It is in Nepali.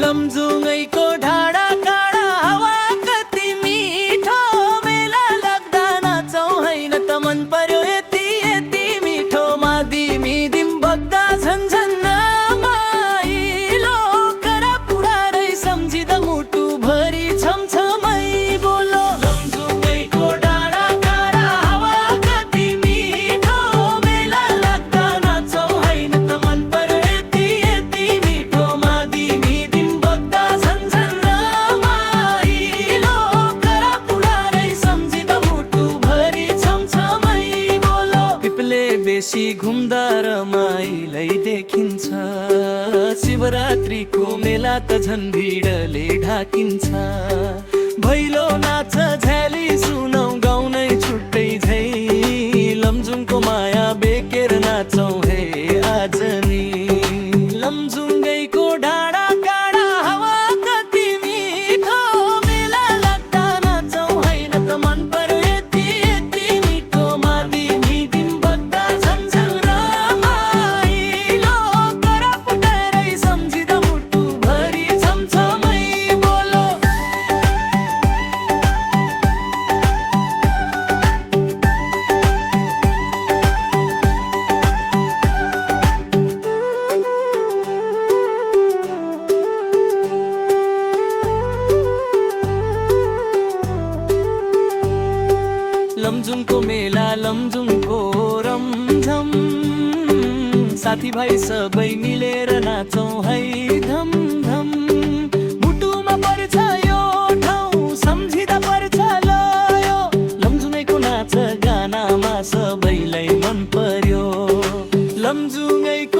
लमजुङैको ढाडा काँडा हावा कति मिठो मेला लाग्दा नाचौँ हैन त मन पर्यो यति यति मिठो मादिमी दिम बग्दा झन्झन माइलो करा पुडारै सम्झिँदा मुटु भरि छमछमै बोलो लमजुङैको ढाडा काँडा हावा कति मिठो मेला लाग्दा नाचौँ हैन त मन पर्यो यति यति मिठो मादिमी दिम बग्दा झन्झन माइलो करा पुडारै सम्झिँदा मुटु भरि छमछमै बोलो पिपले बेसी घुम्दा रमाइलै देखिन्छ शिवरात्रिको मेला त झन् भिडले ढाकिन्छ भैलो नाच झ्याली सुनौ गाउनै छुट्टै झै लमजुङको माया बेकेर नाचौँ हे आज नि लमजुङैको डाँडा काँडा हावा कति मिठो मेला लाग्दा नाचौँ हैन त मन पर्यो यति यति मिठो मादिमी दिम बग्दा झन्झन रमाइलो करा पुटारै सम्झिँदा मुटु भरि छमछमै बोलो लमजुङको मेला लमजुङको रमझम साथीभाइ सबै मिलेर नाचौँ है धम धम मुटुमा पर्छ यो ठाउँ सम्झिँदा पर्छ लयो लमजुङैको नाच गानामा सबैलाई मन पर्यो लमजुङैको